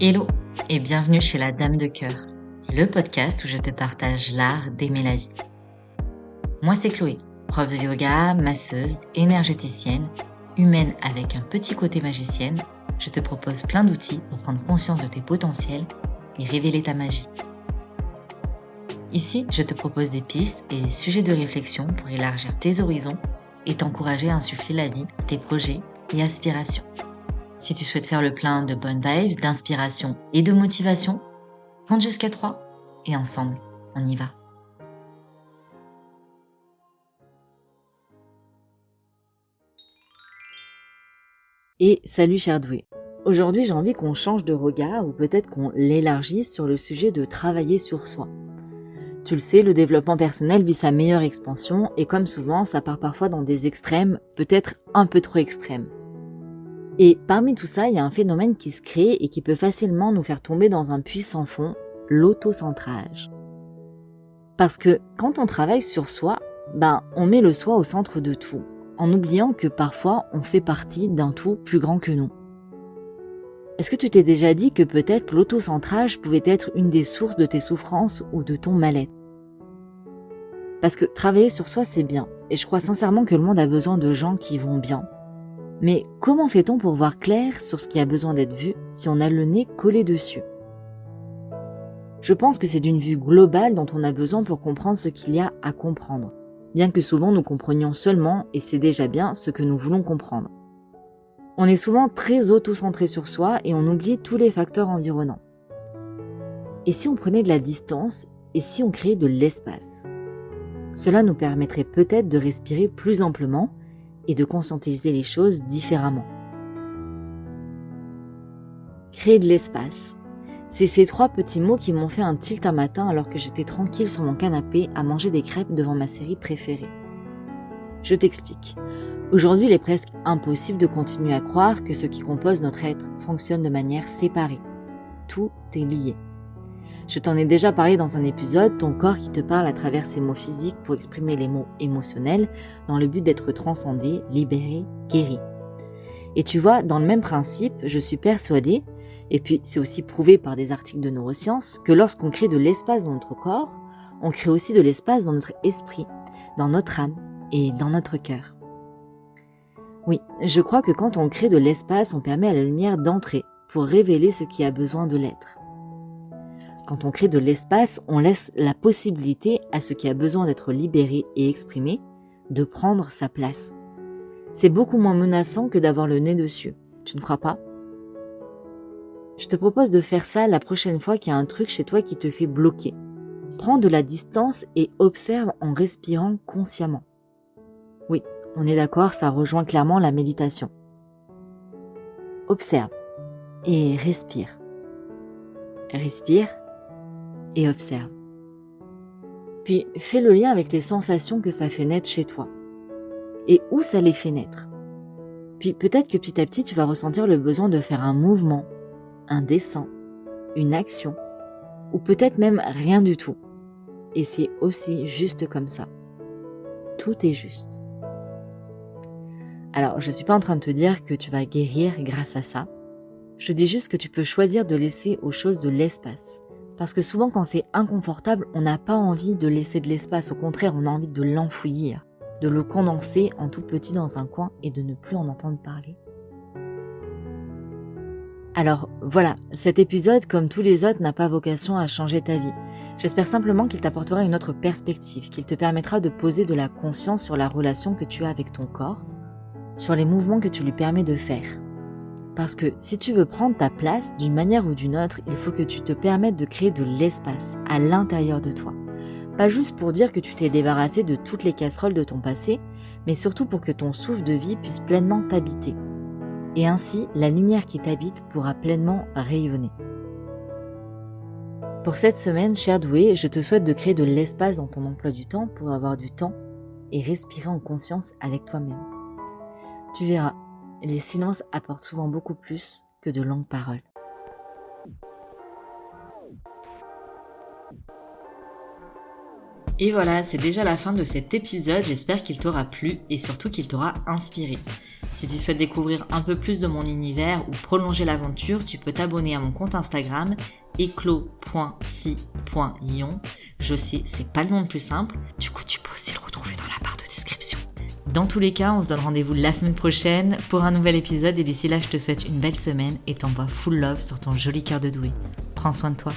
Hello et bienvenue chez la Dame de Cœur, le podcast où je te partage l'art d'aimer la vie. Moi c'est Chloé, prof de yoga, masseuse, énergéticienne, humaine avec un petit côté magicienne. Je te propose plein d'outils pour prendre conscience de tes potentiels et révéler ta magie. Ici, je te propose des pistes et des sujets de réflexion pour élargir tes horizons et t'encourager à insuffler la vie, tes projets et aspirations. Si tu souhaites faire le plein de bonnes vibes, d'inspiration et de motivation, compte jusqu'à 3 et ensemble, on y va. Et salut cher doué. Aujourd'hui j'ai envie qu'on change de regard ou peut-être qu'on l'élargisse sur le sujet de travailler sur soi. Tu le sais, le développement personnel vit sa meilleure expansion et comme souvent ça part parfois dans des extrêmes, peut-être un peu trop extrêmes. Et parmi tout ça, il y a un phénomène qui se crée et qui peut facilement nous faire tomber dans un puits sans fond, l'autocentrage. Parce que quand on travaille sur soi, on met le soi au centre de tout, en oubliant que parfois on fait partie d'un tout plus grand que nous. Est-ce que tu t'es déjà dit que peut-être l'autocentrage pouvait être une des sources de tes souffrances ou de ton mal-être ? Parce que travailler sur soi c'est bien, et je crois sincèrement que le monde a besoin de gens qui vont bien. Mais comment fait-on pour voir clair sur ce qui a besoin d'être vu si on a le nez collé dessus ? Je pense que c'est d'une vue globale dont on a besoin pour comprendre ce qu'il y a à comprendre, bien que souvent nous comprenions seulement, et c'est déjà bien, ce que nous voulons comprendre. On est souvent très auto-centré sur soi et on oublie tous les facteurs environnants. Et si on prenait de la distance et si on créait de l'espace ? Cela nous permettrait peut-être de respirer plus amplement et de conscientiser les choses différemment. Créer de l'espace. C'est ces 3 petits mots qui m'ont fait un tilt un matin alors que j'étais tranquille sur mon canapé à manger des crêpes devant ma série préférée. Je t'explique. Aujourd'hui, il est presque impossible de continuer à croire que ce qui compose notre être fonctionne de manière séparée. Tout est lié. Je t'en ai déjà parlé dans un épisode, ton corps qui te parle à travers ses mots physiques pour exprimer les mots émotionnels dans le but d'être transcendé, libéré, guéri. Et tu vois, dans le même principe, je suis persuadée, et puis c'est aussi prouvé par des articles de neurosciences, que lorsqu'on crée de l'espace dans notre corps, on crée aussi de l'espace dans notre esprit, dans notre âme et dans notre cœur. Oui, je crois que quand on crée de l'espace, on permet à la lumière d'entrer pour révéler ce qui a besoin de l'être. Quand on crée de l'espace, on laisse la possibilité à ce qui a besoin d'être libéré et exprimé de prendre sa place. C'est beaucoup moins menaçant que d'avoir le nez dessus, tu ne crois pas ? Je te propose de faire ça la prochaine fois qu'il y a un truc chez toi qui te fait bloquer. Prends de la distance et observe en respirant consciemment. Oui, on est d'accord, ça rejoint clairement la méditation. Observe et respire. Respire et observe. Puis fais le lien avec les sensations que ça fait naître chez toi. Et où ça les fait naître. Puis peut-être que petit à petit, tu vas ressentir le besoin de faire un mouvement, un dessin, une action, ou peut-être même rien du tout. Et c'est aussi juste comme ça. Tout est juste. Alors, je ne suis pas en train de te dire que tu vas guérir grâce à ça. Je te dis juste que tu peux choisir de laisser aux choses de l'espace. Parce que souvent, quand c'est inconfortable, on n'a pas envie de laisser de l'espace. Au contraire, on a envie de l'enfouir, de le condenser en tout petit dans un coin et de ne plus en entendre parler. Alors voilà, cet épisode, comme tous les autres, n'a pas vocation à changer ta vie. J'espère simplement qu'il t'apportera une autre perspective, qu'il te permettra de poser de la conscience sur la relation que tu as avec ton corps, sur les mouvements que tu lui permets de faire. Parce que si tu veux prendre ta place d'une manière ou d'une autre, il faut que tu te permettes de créer de l'espace à l'intérieur de toi. Pas juste pour dire que tu t'es débarrassé de toutes les casseroles de ton passé, mais surtout pour que ton souffle de vie puisse pleinement t'habiter. Et ainsi, la lumière qui t'habite pourra pleinement rayonner. Pour cette semaine, cher doué, je te souhaite de créer de l'espace dans ton emploi du temps pour avoir du temps et respirer en conscience avec toi-même. Tu verras, les silences apportent souvent beaucoup plus que de longues paroles. Et voilà, c'est déjà la fin de cet épisode, j'espère qu'il t'aura plu et surtout qu'il t'aura inspiré. Si tu souhaites découvrir un peu plus de mon univers ou prolonger l'aventure, tu peux t'abonner à mon compte Instagram eclos.si.ion. Je sais, c'est pas le nom le plus simple, du coup tu peux aussi le retrouver dans la barre de description. Dans tous les cas, on se donne rendez-vous la semaine prochaine pour un nouvel épisode et d'ici là, je te souhaite une belle semaine et t'envoie full love sur ton joli cœur de doué. Prends soin de toi.